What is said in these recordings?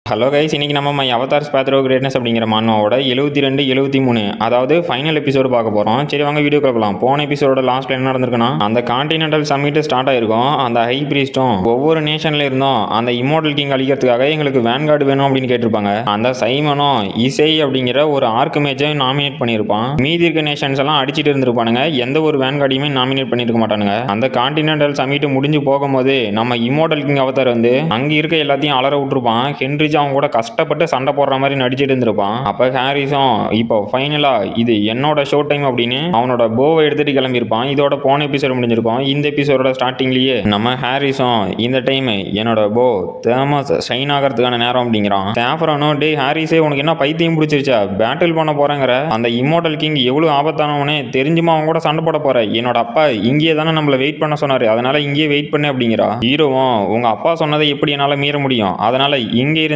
Hello guys, இன்னைக்கு நம்ம my avatars path of greatness அப்படிங்கிற மானோட 72 73 அதாவது ஃபைனல் எபிசோடு பார்க்க போகிறோம். சரி வாங்க வீடியோ பார்க்கலாம். போன எபிசோட லாஸ்ட்ல என்ன நடந்திருக்குன்னா, அந்த கான்டினென்டல் சமிட் ஸ்டார்ட் ஆயிருக்கும். அந்த ஹை பிரீஸ்டும் ஒவ்வொரு நேஷன்ல இருந்தும் அந்த இம்மோர்டல் கிங் அழிக்கிறதுக்காக எங்களுக்கு வேன்கார்டு வேணும் அப்படின்னு கேட்டிருப்பாங்க. அந்த சைமனும் இசை அப்படிங்கிற ஒரு ஆர்க் மேஜை நாமினேட் பண்ணியிருப்பான். மீதி இருக்க நேஷன்ஸ் எல்லாம் அடிச்சிட்டு இருந்திருப்பானுங்க. எந்த ஒரு வேன்கார்டையுமே நாமினேட் பண்ணிருக்க மாட்டானுங்க. அந்த கான்டினென்டல் சமிட் முடிஞ்சு போகும்போது நம்ம இம்மோர்டல் கிங் அவதார் வந்து அங்க இருக்க எல்லாத்தையும் அலற விட்டுருப்பான். ஹென்ரிச் அவன் கூட கஷ்டப்பட்டு சண்டை போடுற மாதிரி நடிச்சிட்டு இருந்திருப்பான். அப்ப ஹாரிஸும் இப்போ ஃபைனலா இது என்னோட ஷோ டைம் அப்படின்னு அவனோட போவை எடுத்துட்டு கிளம்பியிருப்பான். இதோட போன எபிசோடு முடிஞ்சிருக்கும். இந்த எபிசோட ஸ்டார்டிங்லயே நம்ம ஹாரிஸும் இந்த டைம் என்னோட போ தேமஸ் ஷைன் ஆகிறதுக்கான நேரம் அப்படிங்கிறான். சாஃப்ரானும் டே ஹாரிஸே உனக்கு என்ன பைத்தியம் பிடிச்சிருச்சா, பேட்டில் பண்ண போறேங்கிற அந்த இம்மோர்டல் கிங் எவ்வளவு ஆபத்தானவனே தெரிஞ்சுமா அவன் கூட சண்டை போட போற, என்னோட அப்பா இங்கே தானே நம்மள வெயிட் பண்ண சொன்னாரு, அதனால இங்கேயே வெயிட் பண்ணு அப்படிங்கிறா. ஹீரோவும் உங்க அப்பா சொன்னதை எப்படி என்னால மீற முடியும், அதனால இங்க இருந்தே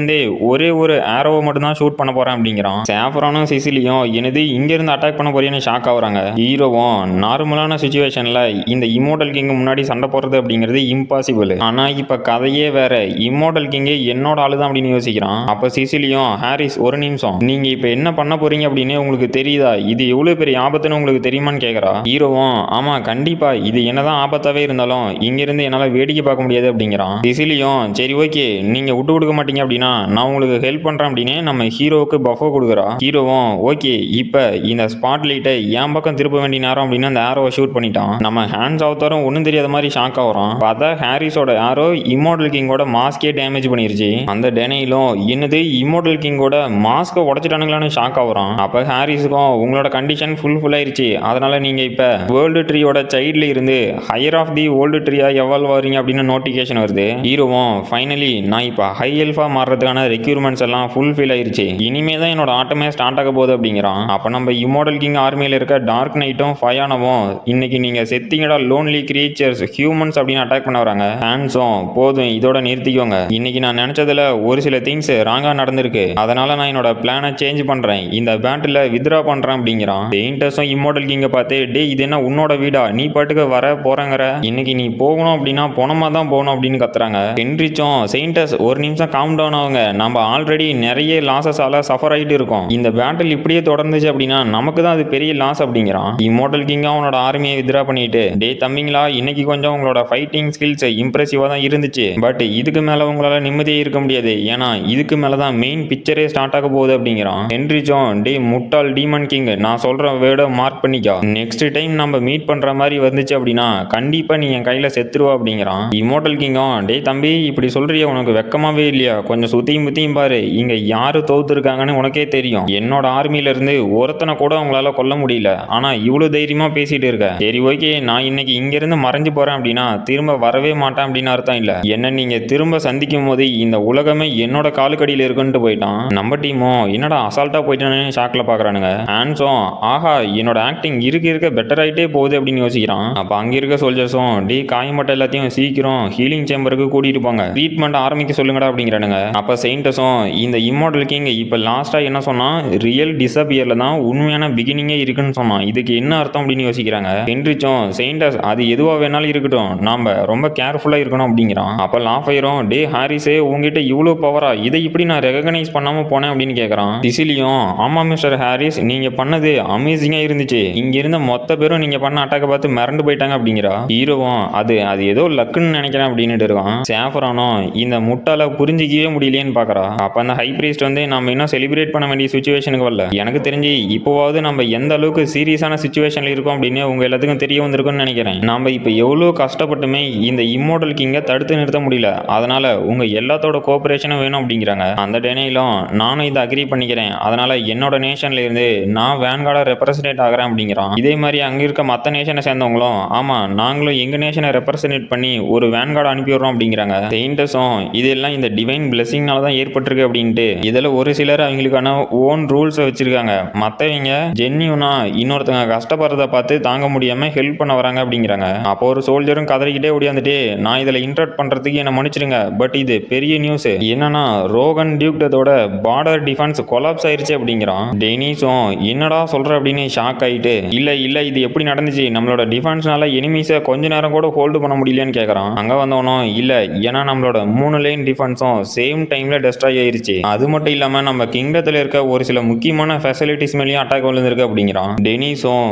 ஒரே ஒரு ஆரோவை மட்டும் தான் ஷூட் பண்ண போறேன் அப்படிங்கிறான். சாஃப்ரானும் சிசிலியும் எனது இங்க இருந்து அட்டாக் பண்ண போறேன்னு ஷாக் ஆகுறாங்க. ஹீரோவும் நார்மலான சிச்சுவேஷன்ல இந்த இம்மோர்டல் கிங் முன்னாடி சண்டை போடுறது அப்படிங்கிறது இம்பாசிபிள், ஆனா இப்ப கதையே வேற, இம்மோர்டல் கிங் என்னோட ஆளுதான் அப்படின்னு யோசிக்கிறான். அப்ப சிசிலியும் ஹாரிஸ் ஒரு நிமிஷம், நீங்க இப்ப என்ன பண்ண போறீங்க அப்படின்னு உங்களுக்கு தெரியுதா, இது எவ்வளவு பெரிய ஆபத்துன்னு உங்களுக்கு தெரியுமான்னு கேக்குறா. ஹீரோவும் ஆமா கண்டிப்பா, இது என்னதான் ஆபத்தாவே இருந்தாலும் இங்க இருந்து என்னால வேடிக்கை பார்க்க முடியாது அப்படிங்கிறான். சிசிலியும் சரி ஓகே, நீங்க விட்டு கொடுக்க மாட்டீங்க அப்படின்னா நான் உங்களுக்கு ஹெல்ப் பண்றேன் அப்படின்னு நம்ம ஹீரோவுக்கு பஃபோ கொடுக்குறா. ஹீரோவும் ஓகே, இப்ப இந்த ஸ்பாட் லைட்டை என் பக்கம் திருப்ப வேண்டிய நேரம் அப்படின்னு அந்த ஆரோவை ஷூட் பண்ணிட்டான். நம்ம ஹேண்ட்ஸ் அவதாரம் ஒன்றும் தெரியாத மாதிரி ஷாக் ஆகுறான். பார்த்தா ஹாரிஸோட ஆரோ இம்மோர்டல் கிங்கோட மாஸ்கே டேமேஜ் பண்ணிருச்சு. அந்த டெனையிலும் என்னது இம்மோர்டல் கிங்கோட மாஸ்கை உடச்சிட்டானுங்களான்னு ஷாக் ஆகுறான். அப்ப ஹாரிஸுக்கும் உங்களோட கண்டிஷன் ஃபுல் ஆயிருச்சு, அதனால நீங்க இப்ப வேர்ல்டு ட்ரீயோட சைல்ட்ல இருந்து ஹையர் ஆஃப் தி வேர்ல்டு ட்ரீயா எவால்வ் ஆறீங்க அப்படின்னு நோட்டிபிகேஷன் வருது. ஹீரோவும் ஃபைனலி நான் இப்ப ஹை எல்ஃபா மாறுறதுக்கான ரெக்யூர்மெண்ட்ஸ் எல்லாம் ஃபுல்ஃபில் ஆயிருச்சு, இனிமே தான் என்னோட ஆட்டமே ஸ்டார்ட் ஆக போகுது அப்படிங்கிறான். அப்ப நம்ம இம்மோர்டல் கிங் ஆர்மியில இருக்க டார்க் நைட்டும் ஃபயானவும் இன்னைக்கு நீங்க செத்திங்கடா லோன்லி கிரியேச்சர்ஸ் ஹியூமன்ஸ் அப்படின்னு அட்டாக் பண்ண வராங்க. ஹான்ஸும் போதும் இதோட நிறுத்திக்கோங்க, இன்னைக்கு நான் நினைச்சதுல ஒரு சில திங்ஸ் ராங்கா நடந்திருக்கு, அதனால நான் என்னோட பிளானை சேஞ்ச் பண்றேன், இந்த பேட்டில் வித்ரா பண்றேன் அப்படிங்கிறான். பெயிண்டர்ஸும் இம்மோர்டல் கிங்க பார்த்து டே இது என்ன உன்னோட வீடா, நீ பாட்டுக்கு வர போறங்கிற, இன்னைக்கு நீ போகணும் அப்படின்னா பணமா தான் போகணும் அப்படின்னு கத்துறாங்க. ஹென்ரிச்சும் செயின்டஸ் ஒரு நிமிஷம் காம் டவுன் ஆகுங்க, நம்ம ஆல்ரெடி நிறைய லாசஸால சஃபர் ஆகிட்டு இருக்கோம், இந்த பேட்டில் இப்படியே தொடர்ந்துச்சு அப்படின்னா நமக்கு தான் அது பெரிய லாஸ் அப்படிங்கிறான். இம்மோர்டல் கிங் அவனோட ஆர்மியை வித்ரா பண்ணிட்டு டே தம்பிங்களா, இன்னைக்கு கொஞ்சம் உங்களோட ஃபைட்டிங் ஸ்கில்ஸ் இம்ப்ரெசிவா தான் இருந்துச்சு, பட் இதுக்கு மேல உங்களால நிம்மதியே இருக்க முடியாது, ஏன்னா இதுக்கு மேல தான் மெயின் பிக்சரே ஸ்டார்ட் ஆக போகுது அப்படிங்கிறான். ஹென்ரிச்சும் டே முட்டாள் டீமன் கிங், நான் சொல்ற வேர்டை மார்க் பண்ணிக்கோ, நெக்ஸ்ட் டைம் நம்ம மீட் பண்ற மாதிரி வந்துச்சு அப்படின்னா கண்டிப்பா நீ என் கையில செத்துருவா அப்படிங்கிறான். இம்மோர்டல் கிங்கும் டே தம்பி இப்படி சொல்றியா, உனக்கு வெக்கமாவே இல்லையா, கொஞ்சம் சுத்தியும் முத்தியும் பாரு, இங்க யாரு தோத்துருக்காங்கன்னு உனக்கே தெரியும், என்னோட ஆர்மியில இருந்து ஒருத்தனை கூட அவங்களால கொல்ல முடியல, ஆனா இவ்வளவு தைரியமா பேசிட்டு இருக்க, சரி ஓகே நான் இன்னைக்கு இங்க இருந்து மறைஞ்சு போறேன் அப்படின்னா திரும்ப வரவே மாட்டேன் அப்படின்னு அர்த்தம் இல்ல, என்ன நீங்க திரும்ப சந்திக்கும் போது இந்த உலகமே என்னோட காலுக்கடியில் இருக்குன்ட்டு போயிட்டான். நம்ம டீமும் என்னடா அசால்ட்டா போயிட்டானே ஷாக்ல பாக்குறானுங்க. ஹான்ஸும் ஆஹா என்னோட ஆக்டிங் இருக்க பெட்டர் ஆயிட்டே போகுது அப்படின்னு யோசிக்கிறான். அப்ப அங்க இருக்க சோல்ஜர்ஸும் டே காயமட்ட எல்லாத்தையும் சீக்கிரம் ஹீலிங் சேம்பருக்கு கூட்டிட்டு போங்க, ட்ரீட்மெண்ட் ஆரம்பிக்க சொல்லுங்கடா அப்படிங்கிறானுங்க. அப்ப செயின்டஸும் இந்த இம்மோர்டல் கிங் இப்ப லாஸ்டா என்ன சொன்னா, ரியல் டிஸப்பியர்ல தான் உண்மையான பிகினிங்கே இருக்குன்னு சொன்னான், இதுக்கு என்ன அர்த்தம் அப்படின்னு யோசிக்கிறாங்க. ஹென்ரிச்சும் செயின்டஸ் அது எதுவா வேணாலும் இருக்கட்டும், நாம ரொம்ப கேர்ஃபுல்லா இருக்கணும் அப்படிங்கிறான். அப்ப லாஃபயரும் டே ஹாரிஸே உங்ககிட்ட இவ்வளவு பவரா, இதை இப்படி நான் ரெகனைஸ் பண்ணாம போனேன் அப்படின்னு கேட்கறான். சிசிலியும் ஆமா மிஸ்டர் ஹாரிஸ், நீங்க பண்ணது அமேசிங்கா இருந்துச்சு, இங்க இருந்த மொத்த பேரும் நீங்க பண்ண அட்டாக்க பார்த்து மிரண்டு போயிட்டாங்க அப்படிங்கிறா. ஹீரோவும் அது ஏதோ லக்குன்னு நினைக்கிறேன் அப்படின்னு இருக்கான். சாஃப்ரானும் இந்த முட்டால புரிஞ்சிக்கவே முடியலையேன்னு பாக்குறா. அப்ப அந்த ஹை பிரீஸ்ட் வந்து நம்ம இன்னும் செலிப்ரேட் பண்ண வேண்டிய சுச்சுவேஷனுக்கு வரல, எனக்கு தெரிஞ்சு இப்போவாவது நம்ம எந்த அளவுக்கு சீரியஸான சுச்சுவேஷன்ல இருக்கோம் அப்படின்னு உங்க எல்லாத்துக்கும் தெரிய வந்திருக்கும்னு நினைக்கிறேன். நம்ம இப்ப எவ்வளவு கஷ்டப்பட்டுமே இந்த இம்மோர்டல் கிங்கை தடுத்து நிறுத்த முடியல, அதனால உங்க எல்லாத்தோட கோஆபரேஷனும் வேணும் அப்படிங்கிறாங்க. அந்த டேனையிலும் நானும் இதை அக்ரி பண்ணிக்கிறேன், அதனால என்னோட நேஷன்ல இருந்து நான் வேன்கார்டா ரெப்ரசன்டேட் ஆகிறேன் அப்படிங்கிறான். இதே மாதிரி அங்க இருக்க மத்த நேஷனை சேர்ந்தவங்களும் ஆமா நாங்களும் எங்க நேஷனை ரெப்ரசன்டேட் பண்ணி ஒரு வேன்கார்டு அனுப்பி விடுறோம் அப்படிங்கிறாங்க. செயின்டஸும் இதெல்லாம் இந்த டிவைன் பிளெஸிங்னால தான் ஏற்பட்டிருக்கு அப்படின்ட்டு இதுல ஒரு சிலர் அவங்களுக்கான ஓன் ரூல்ஸை வச்சிருக்காங்க, மற்றவங்க ஜென்யூனா இன்னொருத்தங்க கஷ்டப்படுறத பார்த்து தாங்க முடியாம ஹெல்ப் பண்ண வராங்க அப்படிங்கிறாங்க. அப்போ ஒரு சோல்ஜரும் கதறிக்கிட்டே ஓடியாந்துட்டு நான் இதுல இன்டர்ட் பண்றதுக்கு என்ன மன்னிச்சிருங்க, பட் இது பெரிய நியூஸ் என்னன்னா ரோகன் டியூக்டதோட பார்டர் டிஃபென்ஸ் கொலாப்ஸ் ஆயிருச்சு அப்படிங்கிறான். டெனிஸும் என்னடா சொல்ற அப்படின்னு ஷாக் ஆயிட்டு இல்ல இது எப்படி நடந்துச்சு, நம்மளோட டிஃபென்ஸ்னால எனிமீஸை கொஞ்ச நேரம் கூட ஹோல்டு பண்ண முடியலன்னு கேட்கறான். அங்க வந்தவனும் இல்ல ஏன்னா நம்மளோட 3 லைன் டிஃபென்ஸும் சேம் டைம் டைம்ல டெஸ்ட்ராய் ஆயிருச்சு. அது மட்டும் இல்லாம நம்ம கிங்டத்துல இருக்க ஒரு சில முக்கியமான ஃபெசிலிட்டிஸ் மேலேயும் அட்டாக் விழுந்திருக்கு அப்படிங்கிறான். டெனிஸும்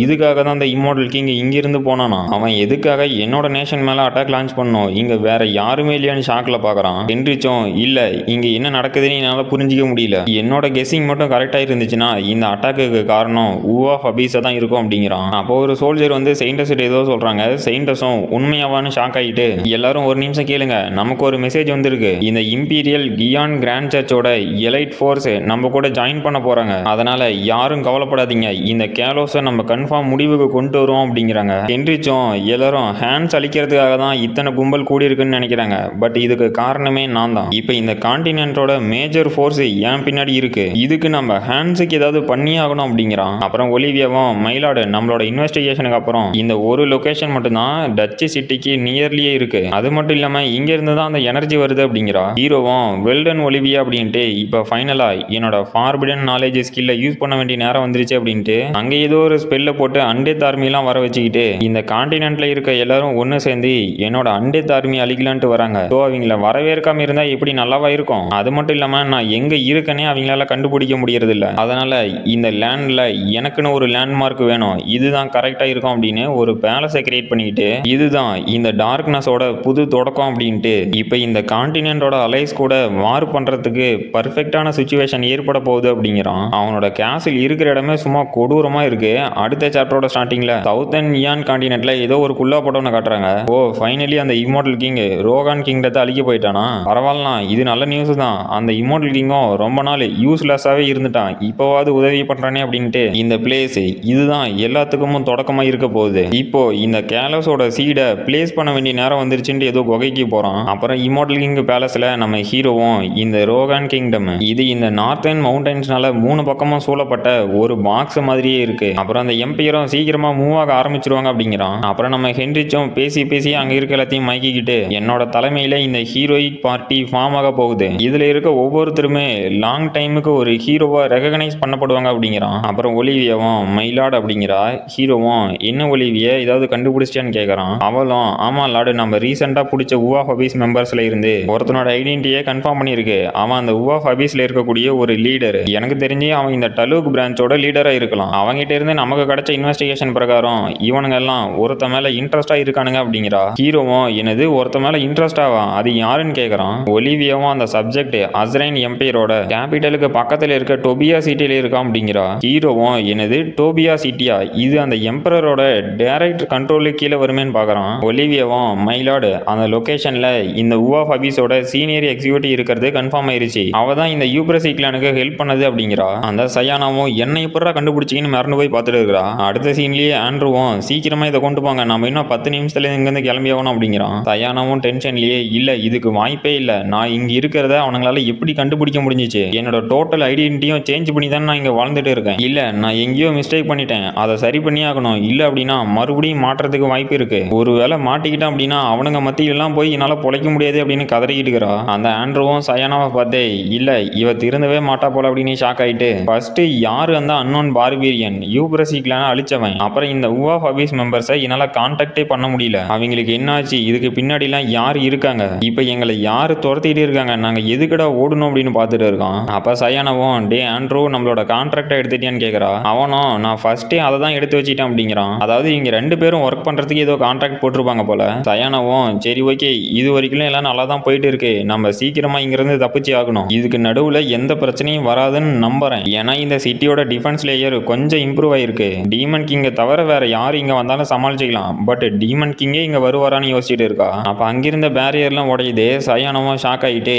இதுக்காக தான் அந்த இம்மோர்டல் கிங் இங்க இருந்து போனானா, அவன் எதுக்காக என்னோட நேஷன் மேல அட்டாக் லான்ச் பண்ணணும், இங்க வேற யாருமே இல்லையான்னு ஷாக்ல பாக்குறான். ஹென்ரிச்சும் இல்ல இங்க என்ன நடக்குதுன்னு என்னால புரிஞ்சிக்க முடியல, என்னோட கெஸ்ஸிங் மட்டும் கரெக்டா இருந்துச்சுன்னா இந்த அட்டாக்கு காரணம் ஆஃப் அபீஸா தான் இருக்கும் அப்படிங்கிறான். அப்போ ஒரு சோல்ஜர் வந்து செயின்டஸ் ஏதோ சொல்றாங்க. செயின்டஸும் உண்மையாவான்னு ஷாக் ஆயிட்டு எல்லாரும் ஒரு நிமிஷம் கேளுங்க, நமக்கு ஒரு மெசேஜ் வந்திருக்கு, இந்த இம்பீரியல் கியான் கிராண்ட் சர்ச்சோட எலைட் ஃபோர்ஸ் நம்ம கூட ஜாயின் பண்ண போறாங்க, அதனால யாரும் கவலைப்படாதீங்க, இந்த கேலோஸை நம்ம கன்ஃபார்ம் முடிவுக்கு கொண்டு வருவோம் அப்படிங்கிறாங்க. ஹென்ரிச்சும் எல்லாரும் ஹேண்ட்ஸ் அழிக்கிறதுக்காக தான் இத்தனை கும்பல் கூடி இருக்குன்னு நினைக்கிறாங்க, பட் இதுக்கு காரணமே நான் தான். இப்போ இந்த கான்டினென்ட்டோட மேஜர் ஃபோர்ஸ் ஏன் பின்னாடி இருக்கு, இதுக்கு நம்ம ஹேண்ட்ஸுக்கு ஏதாவது பண்ணி ஆகணும் அப்படிங்கிறான். அப்புறம் ஒலிவியாவும் மைலாடு நம்மளோட இன்வெஸ்டிகேஷனுக்கு அப்புறம் இந்த ஒரு லொகேஷன் மட்டும்தான் டச்சு சிட்டிக்கு நியர்லியே இருக்கு, அது மட்டும் இல்லாம இங்க இருந்து தான் அந்த எனர்ஜி வருது அப்படிங்கிறா. ஹீரோவும் வெல்டன் ஒலிவியா அப்படின்ட்டு இப்போ ஃபைனலா என்னோட ஃபார்பிடன் நாலேஜ் ஸ்கில்ல யூஸ் பண்ண வேண்டிய நேரம் வந்துருச்சு அப்படின்ட்டு அங்க ஏதோ ஒரு ஸ்பெல்ல போட்டு அண்டேத் ஆர்மிலாம் வர வச்சுக்கிட்டு இந்த கான்டினென்ட்ல இருக்க எல்லாரும் ஒன்னு சேர்ந்து என்னோட அண்டேத் ஆர்மி அழிக்கலான்ட்டு வராங்க. ஸோ அவங்கள வரவேற்காம இருந்தா எப்படி நல்லாவா இருக்கும், அது மட்டும் இல்லாம நான் எங்க இருக்கனே அவங்களால கண்டுபிடிக்க முடியறது இல்ல, அதனால இந்த லேண்ட்ல எனக்குன்னு ஒரு லேண்ட்மார்க் வேணும், இதுதான் கரெக்டா இருக்கும் அப்படின்னு ஒரு பேலஸை கிரியேட் பண்ணிக்கிட்டு இதுதான் இந்த டார்க்னஸோட புது தொடக்கம் அப்படின்ட்டு இப்போ இந்த கான்டினென்ட்டோட அலைஸ் கூட வார் பண்றதுக்கு பர்ஃபெக்டான சுச்சுவேஷன் ஏற்பட போகுது அப்படிங்கிறான். அவனோட கேசில் இருக்கிற இடமே சும்மா கொடூரமா இருக்கு. அடுத்த சாப்டரோட ஸ்டார்டிங்ல சவுத்தன் இயான் கான்டினென்ட்ல ஏதோ ஒரு குள்ளா படம்னு காட்டுறாங்க. ஃபைனலி அந்த இம்மோர்டல் கிங் ரோகான் கிங்டத்தை அழிக்க போயிட்டானா, பரவாயில்ல, இது நல்ல நியூஸ் தான். அந்த இம்மோர்டல் கிங்கும் ரொம்ப நாள் யூஸ்லெஸ்ஸாவே இருந்துட்டான், இப்போவாது உதவி பண்றானே அப்படின்ட்டு இந்த பிளேஸ் இதுதான் எல்லாத்துக்கும் தொடக்கமா இருக்க போகுது. இப்போ இந்த கேலோஸோட சீடை பிளேஸ் பண்ண வேண்டிய நேரம் வந்துருச்சுன்னு ஏதோ குகைக்கு போறான். அப்புறம் இம்மோர்டல் கிங் பேலஸ்ல நம்ம ஹீரோவும் இந்த ரோகான் கிங்டம் இது இந்த நார்த்தன் மவுண்டன்ஸ்னால 3 பக்கமும் சூழப்பட்ட ஒரு பாக்ஸ் மாதிரியே இருக்கு. அப்புறம் அந்த எம்பையரும் சீக்கிரமா மூவ் ஆக ஆரம்பிச்சிருவாங்க அப்படிங்கிறான். அப்புறம் நம்ம ஹென்ரிச்சும் பேசி பேசி அங்க இருக்க எல்லாத்தையும் மைக்கிக்கிட்டு என்னோட தலைமையில இந்த ஹீரோயிக் பார்ட்டி ஃபார்ம் ஆக போகுது, இதுல இருக்க ஒவ்வொருத்தருமே லாங் டைமுக்கு ஒரு ஹீரோவா ரெகனைஸ் பண்ணப்படுவாங்க அப்படிங்கிறான். அப்புறம் ஒலிவியாவும் மைலாட் அப்படிங்கிறா. ஹீரோவும் என்ன ஒலிவியா ஏதாவது கண்டுபிடிச்சிட்டான்னு கேட்கறான். அவளும் ஆமா லாடு, நம்ம ரீசெண்டா பிடிச்ச ஆஃப் அபீஸ் மெம்பர்ஸ்ல இருந்து ஒருத்தனோட ஐடென்டிட்டியை கன்ஃபார்ம் பண்ணியிருக்கு, அவன் அந்த ஆஃப் அபீஸ்ல இருக்கக்கூடிய ஒரு லீடர், எனக்கு தெரிஞ்சு அவன் இந்த டலூக் பிரான்ச்சோட லீடரா இருக்கலாம், அவங்ககிட்ட இருந்து நமக்கு கிடைச்ச இன்வெஸ்டிகேஷன் பிரகாரம் இவனுங்க எல்லாம் ஒருத்த மேல இன்ட்ரெஸ்டா இருக்கானுங்க அப்படிங்கிறா. ஹீரோவும் என்னது ஒருத்த மேல இன்ட்ரெஸ்டாவா, அது யாருன்னு கேட்கறான். ஒலிவியாவும் அந்த சப்ஜெக்ட் அஸ்ரைன் எம்பையரோட கேபிட்டலுக்கு பக்கத்துல இருக்க டோபியா சிட்டியில இருக்கான் அப்படிங்கிறா. ஹீரோவும் என்னது டோபியா சிட்டியா, இது அந்த எம்பரரோட டைரக்ட் கண்ட்ரோலுக்கு கீழே வருமேன்னு பாக்குறான். ஒலிவியாவும் மைலாடு அந்த லொகேஷன்ல இந்த ஆஃப் அபீஸோட சீனியர் எக்ஸிக்யூட்டிவ் இருக்கிறது கன்ஃபார்ம் ஆயிருச்சு, அவ தான் இந்த யூப்ரசி கிளானுக்கு ஹெல்ப் பண்ணது அப்படிங்கிறா. அந்த சயானாவும் என்ன எப்படா கண்டுபிடிச்சிங்கன்னு மறந்து போய் பார்த்துட்டு இருக்கிறா. அடுத்த சீன்லயே ஆண்ட்ரூவும் சீக்கிரமா இதை கொண்டு போங்க, நம்ம இன்னும் 10 நிமிஷத்துல இங்கிருந்து கிளம்பி ஆகணும் அப்படிங்கிறான். சயானாவும் டென்ஷன்லயே இல்ல இதுக்கு வாய்ப்பே இல்ல, நான் இங்க இருக்கிறத அவங்களால எப்படி கண்டுபிடிக்க முடிஞ்சிச்சு, என்னோட டோட்டல் ஐடென்டிட்டியும் சேஞ்ச் பண்ணி தான் நான் இங்க வாழ்ந்துட்டு இருக்கேன், இல்ல நான் எங்கேயோ மிஸ்டேக் பண்ணிட்டேன், அதை சரி பண்ணி ஆகணும், இல்ல அப்படின்னா மறுபடியும் மாற்றத்துக்கு வாய்ப்பு இருக்கு, ஒருவேளை மாட்டிக்கிட்டான் அப்படின்னா அவனுங்க மத்தியிலாம் போய் என்னால பொழைக்க முடியாது அப்படின்னு கதறிக்கிட்டு இருக்கிறா. அந்த ஆண்ட்ரூவும் சயானாவை பார்த்தே இல்ல இவ திருந்தவே மாட்டா போல அப்படின்னு ஷாக் ஆயிட்டு ஃபர்ஸ்ட் யாரு அந்த அன்னோன் பார்பீரியன் யூப்ரசி கிளானை அழிச்சவன், அப்புறம் இந்த ஆஃப் அபீஸ் மெம்பர்ஸை என்னால கான்டாக்டே பண்ண முடியல, அவங்களுக்கு என்னாச்சு, இதுக்கு பின்னாடி எல்லாம் யார் இருக்காங்க, இப்ப எங்களை யாரு துரத்திட்டு இருக்காங்க, நாங்க எதுக்கடா ஓடணும் அப்படின்னு பார்த்துட்டு இருக்கோம். அப்ப சயானாவும் டே ஆண்ட்ரூ நம்மளோட கான்ட்ராக்டை எடுத்துட்டியான்னு கேட்கறா. அவனும் நான் ஃபர்ஸ்டே அதை தான் எடுத்து வச்சிட்டேன் அப்படிங்கிறான். அதாவது இவங்க 2 பேரும் ஒர்க் பண்றதுக்கு ஏதோ கான்ட்ராக்ட் போட்டிருப்பாங்க போல. சயானாவும் சரி ஓகே, இது வரைக்கும் எல்லாம் நல்லா தான் போயிட்டு இருக்கு, நம்ம சீக்கிரமா இங்கிருந்து தப்பிச்சு ஆகணும், இதுக்கு நடுவுல எந்த பிரச்சனையும் வராதுன்னு நம்புறேன், ஏன்னா இந்த சிட்டியோட டிஃபென்ஸ் லேயர் கொஞ்சம் இம்ப்ரூவ் ஆயிருக்கு, டீமன் கிங்கை தவிர வேற யார் இங்க வந்தாலும் சமாளிச்சுக்கலாம், பட் டீமன் கிங்கே இங்க வருவாரான்னு யோசிச்சுட்டு இருக்கா. அப்ப அங்கிருந்த பேரியர்லாம் உடையுது. சயானவும் ஷாக் ஆயிட்டு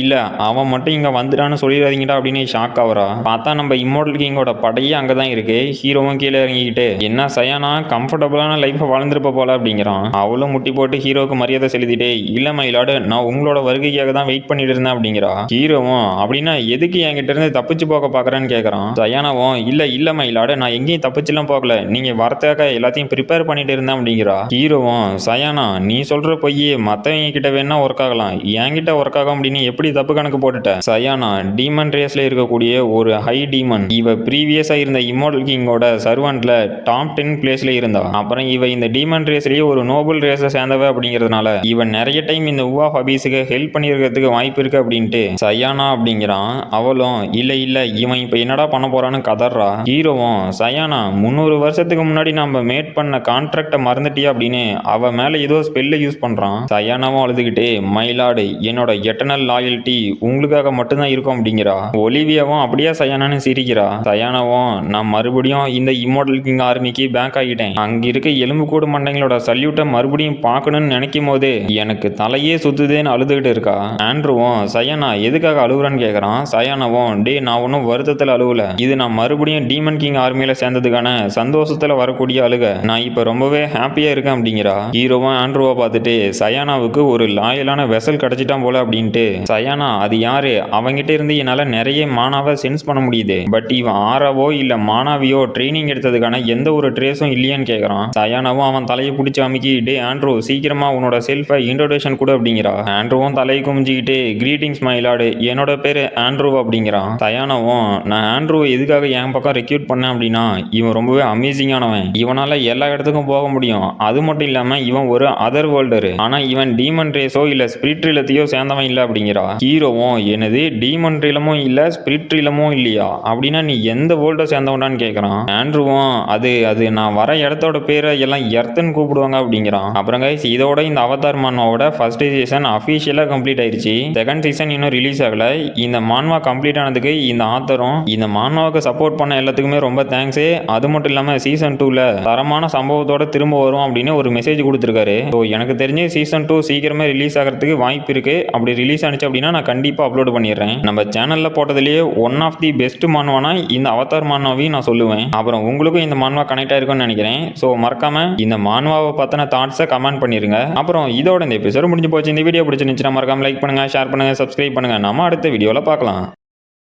இல்ல அவன் மட்டும் இங்க வந்துட்டான்னு சொல்லிடாதீங்கடா அப்படின்னு ஷாக் ஆகுறா. பார்த்தா நம்ம இம்மோர்டல் கிங்கோட படையே அங்கதான் இருக்கு. ஹீரோவும் கீழே இறங்கிக்கிட்டு என்ன சயானா கம்ஃபர்டபுளான லைஃப் வாழ்ந்துருப்ப போல அப்படிங்கிறான். அவளும் முட்டி போட்டு ஹீரோவுக்கு மரியாதை செலுத்திட்டே இல்ல மயிலாடு, நான் உங்களோட வருகைக்காக தான் வெயிட் பண்ணிட்டு இருந்தேன் அப்படிங்கிறா. ஹீரோவும் அப்படின்னா எதுக்கு என்கிட்ட இருந்து தப்பிச்சு போக பாக்குறேன்னு கேட்கறான். சயானாவும் இல்ல மயிலாடு, நான் எங்கேயும் தப்பிச்சுலாம் போகல, நீங்க வரத்துக்காக எல்லாத்தையும் ப்ரிப்பேர் பண்ணிட்டு இருந்தேன் அப்படிங்கிறா. ஹீரோவும் சயானா நீ சொல்ற பொய்யே மத்தவங்க கிட்ட வேணா ஒர்க் ஆகலாம், என்கிட்ட ஒர்க் ஆகும் அப்படின்னு எப்படி தப்பு கணக்கு போட்டுட்ட. சயானா டீமன் ரேஸ்ல இருக்கக்கூடிய ஒரு ஹை டீமன், இவ ப்ரீவியஸா இருந்த இம்மோர்டல் கிங்கோட சர்வன்ட்ல டாப் 10 பிளேஸ்ல இருந்தா. அப்புறம் இவ இந்த டீமன் ரேஸ்லயே ஒரு நோபல் ரேஸை சேர்ந்தவ அப்படிங்கிறதுனால இவன் நிறைய டைம் இந்த ஆஃப் அபீஸுக்கு ஹெல்ப் பண்ணியிருக்க கிடைக்கிறதுக்கு வாய்ப்பு இருக்கு அப்படின்ட்டு சயானா அப்படிங்கிறான். அவளும் இல்ல இவன் இப்ப என்னடா பண்ண போறான்னு கதறா. ஹீரோவும் சயானா 300 வருஷத்துக்கு முன்னாடி நம்ம மேட் பண்ண கான்ட்ராக்ட மறந்துட்டியா அப்படின்னு அவ மேல ஏதோ ஸ்பெல்ல யூஸ் பண்றான். சயானாவும் அழுதுகிட்டு மைலாடு என்னோட எட்டர்னல் லாயல்ட்டி உங்களுக்காக மட்டும்தான் இருக்கும் அப்படிங்கிறா. ஒலிவியாவும் அப்படியே சயானான்னு சிரிக்கிறா. சயானாவும் நான் மறுபடியும் இந்த இம்மோர்டல் கிங் ஆர்மிக்கு பேக் ஆகிட்டேன். அங்க இருக்க எலும்பு கூடு மண்டைங்களோட சல்யூட்டை மறுபடியும் பார்க்கணும்னு நினைக்கும் போது எனக்கு தலையே சுத்துதேன்னு அழுதுகிட்டு இருக்கா. ஆண்ட்ரூவும் சயானா எதுக்காக அழுகுறான்னு கேட்கறான். சயானாவும் நான் ஒன்றும் வருத்தத்தில் அழுவல, இது நான் மறுபடியும் டீமன் கிங் ஆர்மியில சேர்ந்ததுக்கான சந்தோஷத்துல வரக்கூடிய அழுக. நான் இப்ப ரொம்பவே ஹாப்பியா இருக்கேன் அப்படிங்கிறா. ஹீரோவும் ஆண்ட்ரூவை பார்த்துட்டு சயானாவுக்கு ஒரு லாயலான வெசல் கிடைச்சிட்டான் போல அப்படின்ட்டு சயானா அது யாரு, அவங்கிட்ட இருந்து என்னால நிறைய மானாவை சென்ஸ் பண்ண முடியுது, பட் இவன் ஆராவோ இல்ல மானாவியோ ட்ரைனிங் எடுத்ததுக்கான எந்த ஒரு ட்ரேஸும் இல்லையான்னு கேட்கறான். சயானாவும் அவன் தலையை பிடிச்சி அமைக்கி ஆண்ட்ரூ சீக்கிரமா உன்னோட செல்ஃபை இன்ட்ரோடக்ஷன் கூட அப்படிங்கிறா. ஆண்ட்ரூவும் தலையை குமிஞ்சிக்கிட்டு கிரீட்டிங்ஸ் மைலாடு என்னோட பேரு ஆண்ட்ரூ அப்படிங்கிறான். சயானாவும் நான் ஆண்ட்ரூவை எதுக்காக என் பக்கம் ரெக்யூட் பண்ணேன் அப்படின்னா இவன் ரொம்பவே அமேசிங்கானவன், இவனால எல்லா இடத்துக்கும் போக முடியும், அது மட்டும் இல்லாம இவன் ஒரு அதர் வேர்ல்டரு, ஆனா இவன் டீமன் ரேஸோ இல்ல ஸ்பிரிட் ரிலத்தையோ சேர்ந்தவன் இல்ல அப்படிங்கிறா. ஹீரோவும் என்னது டீமன் ரிலமும் இல்ல ஸ்பிரிட் ரிலமும் இல்லையா அப்படின்னா நீ எந்த வேர்ல்டை சேர்ந்தவனான்னு கேட்கறான். ஆண்ட்ரூவும் அது நான் வர இடத்தோட பேரை எல்லாம் எர்த்துன்னு கூப்பிடுவாங்க அப்படிங்கிறான். அப்புறம் கைஸ் இதோட இந்த அவதார் மான்வாவோட ஃபர்ஸ்ட் சீசன் அஃபிஷியலா கம்ப்ளீட் ஆயிருச்சு. செகண்ட் சீசன் இன்னும் ரிலீஸ் ஆகல. இந்த மான்வா கம்ப்ளீட் ஆனதுக்கு இந்த ஆத்தரும் இந்த மான்வாவுக்கு சப்போர்ட் பண்ண எல்லாத்துக்குமே ரொம்ப தேங்க்ஸ். அது மட்டும் இல்லாம சீசன் 2ல தரமான சம்பவத்தோட திரும்ப வரும் அப்படின்னு ஒரு மெசேஜ் கொடுத்துருக்காரு. ஸோ எனக்கு தெரிஞ்சு சீசன் 2 சீக்கிரமே ரிலீஸ் ஆகிறதுக்கு வாய்ப்பு இருக்கு. அப்படி ரிலீஸ் ஆனிச்சு அப்படின்னா நான் கண்டிப்பா அப்லோட் பண்ணிடுறேன். நம்ம சேனல்ல போட்டதுலேயே ஒன் ஆஃப் தி பெஸ்ட் மான்வானா இந்த அவதார் மான்வாவையும் நான் சொல்லுவேன். அப்புறம் உங்களுக்கும் இந்த மான்வா கனெக்ட் ஆயிருக்கும்னு நினைக்கிறேன். ஸோ மறக்காம இந்த மான்வாவை பத்தின தாட்ஸை கமெண்ட் பண்ணிருங்க. அப்புறம் இதோட இந்த எபிசோட் முடிஞ்சு போச்சு. இந்த வீடியோ பிடிச்சிருந்துச்சுன்னா மறக்காம லைக் பண்ணுங்க, ஷேர் பண்ணுங்க, சப்ஸ்கிரைப் பண்ணுங்க. நம்ம அடுத்த வீடியோல பார்க்கலாம்.